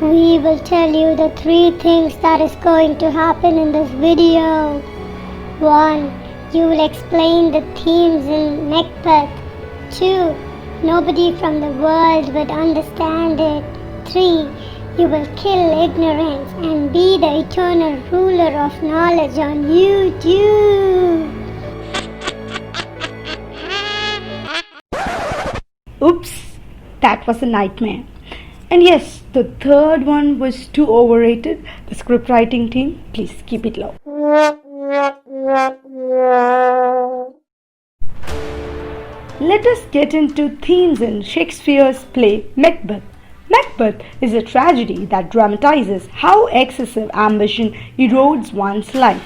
We will tell you the 3 things that is going to happen in this video. 1. You will explain the themes in Macbeth. 2. Nobody from the world would understand it. 3. You will kill ignorance and be the eternal ruler of knowledge on YouTube. Oops, that was a nightmare. And yes, the third one was too overrated. The scriptwriting team, please keep it low. Let us get into themes in Shakespeare's play Macbeth. Macbeth is a tragedy that dramatizes how excessive ambition erodes one's life.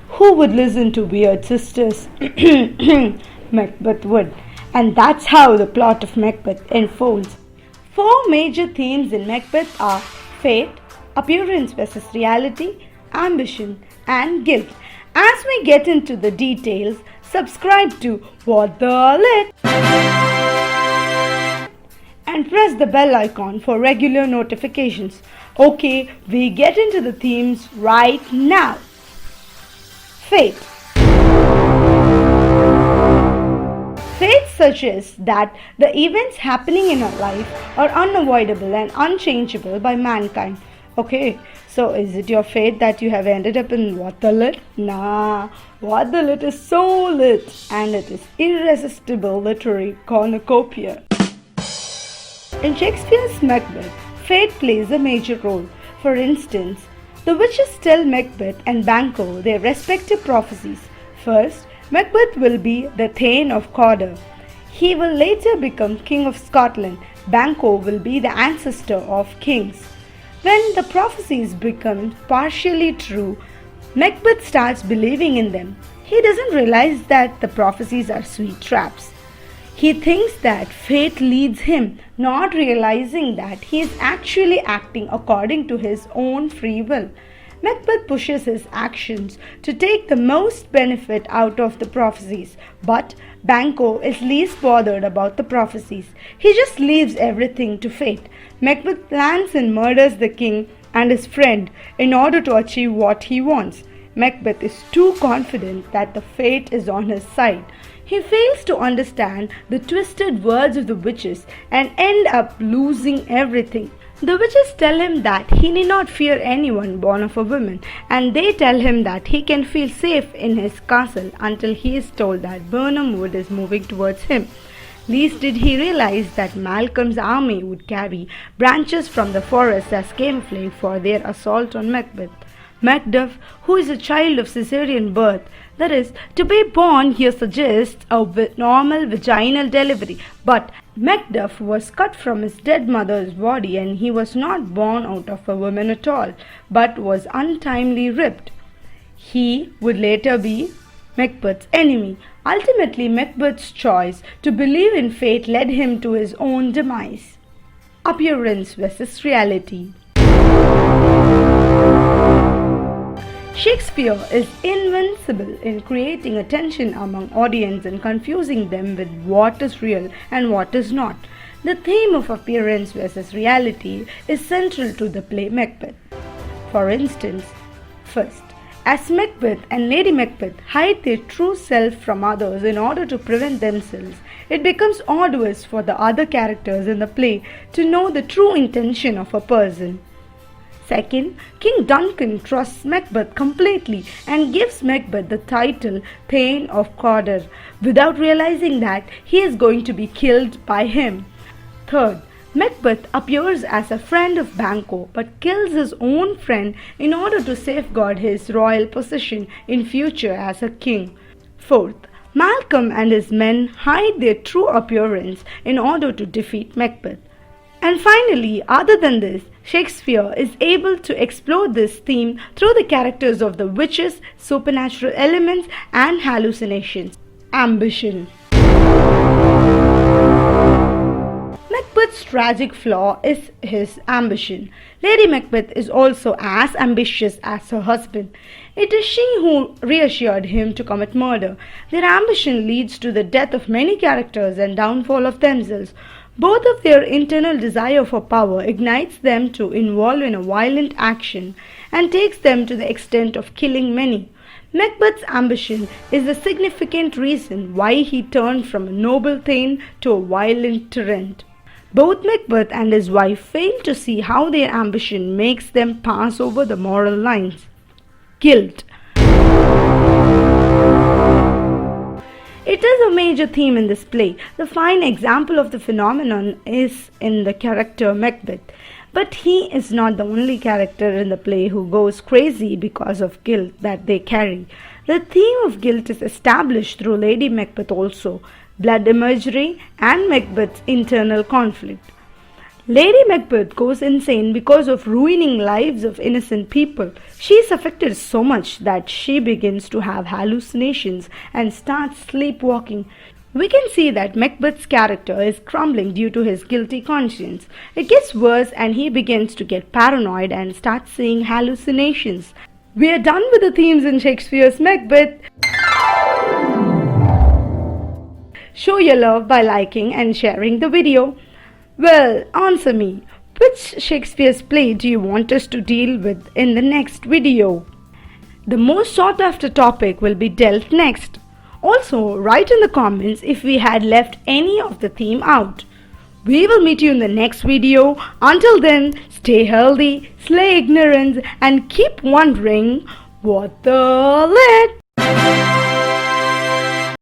Who would listen to weird sisters? Macbeth would. And that's how the plot of Macbeth unfolds. 4 major themes in Macbeth are fate, appearance versus reality, ambition, and guilt. As we get into the details, subscribe to What the Lit and press the bell icon for regular notifications. Okay, we get into the themes right now. Fate. Fate suggests that the events happening in our life are unavoidable and unchangeable by mankind. Okay, so is it your fate that you have ended up in What the Lit? Nah, What the Lit is so lit, and it is irresistible literary cornucopia. In Shakespeare's Macbeth, fate plays a major role. For instance, the witches tell Macbeth and Banquo their respective prophecies. First, Macbeth will be the Thane of Cawdor. He will later become King of Scotland. Banquo will be the ancestor of kings. When the prophecies become partially true, Macbeth starts believing in them. He doesn't realize that the prophecies are sweet traps. He thinks that fate leads him, not realizing that he is actually acting according to his own free will. Macbeth pushes his actions to take the most benefit out of the prophecies, but Banquo is least bothered about the prophecies. He just leaves everything to fate. Macbeth plans and murders the king and his friend in order to achieve what he wants. Macbeth is too confident that the fate is on his side. He fails to understand the twisted words of the witches and ends up losing everything. The witches tell him that he need not fear anyone born of a woman, and they tell him that he can feel safe in his castle until he is told that Birnam Wood is moving towards him. Least did he realize that Malcolm's army would carry branches from the forest as camouflage for their assault on Macbeth. Macduff, who is a child of Caesarean birth, that is, to be born here suggests a normal vaginal delivery, but Macduff was cut from his dead mother's body and he was not born out of a woman at all, but was untimely ripped. He would later be Macbeth's enemy. Ultimately, Macbeth's choice to believe in fate led him to his own demise. Appearance versus reality. Shakespeare is invincible in creating a tension among audience and confusing them with what is real and what is not. The theme of appearance versus reality is central to the play Macbeth. For instance, first, as Macbeth and Lady Macbeth hide their true self from others in order to prevent themselves, it becomes arduous for the other characters in the play to know the true intention of a person. Second, King Duncan trusts Macbeth completely and gives Macbeth the title Thane of Cawdor without realizing that he is going to be killed by him. Third, Macbeth appears as a friend of Banquo but kills his own friend in order to safeguard his royal position in future as a king. Fourth, Malcolm and his men hide their true appearance in order to defeat Macbeth. And finally, other than this, Shakespeare is able to explore this theme through the characters of the witches, supernatural elements, and hallucinations. Ambition. Macbeth's tragic flaw is his ambition. Lady Macbeth is also as ambitious as her husband. It is she who reassured him to commit murder. Their ambition leads to the death of many characters and downfall of themselves. Both of their internal desire for power ignites them to involve in a violent action and takes them to the extent of killing many. Macbeth's ambition is the significant reason why he turned from a noble thane to a violent tyrant. Both Macbeth and his wife fail to see how their ambition makes them pass over the moral lines. Guilt. It is a major theme in this play. The fine example of the phenomenon is in the character Macbeth. But he is not the only character in the play who goes crazy because of guilt that they carry. The theme of guilt is established through Lady Macbeth also, blood imagery, and Macbeth's internal conflict. Lady Macbeth goes insane because of ruining lives of innocent people. She is affected so much that she begins to have hallucinations and starts sleepwalking. We can see that Macbeth's character is crumbling due to his guilty conscience. It gets worse and he begins to get paranoid and starts seeing hallucinations. We are done with the themes in Shakespeare's Macbeth. Show your love by liking and sharing the video. Well, answer me. Which Shakespeare's play do you want us to deal with in the next video? The most sought after topic will be dealt next. Also, write in the comments if we had left any of the theme out. We will meet you in the next video. Until then, stay healthy, slay ignorance, and keep wondering what the lit.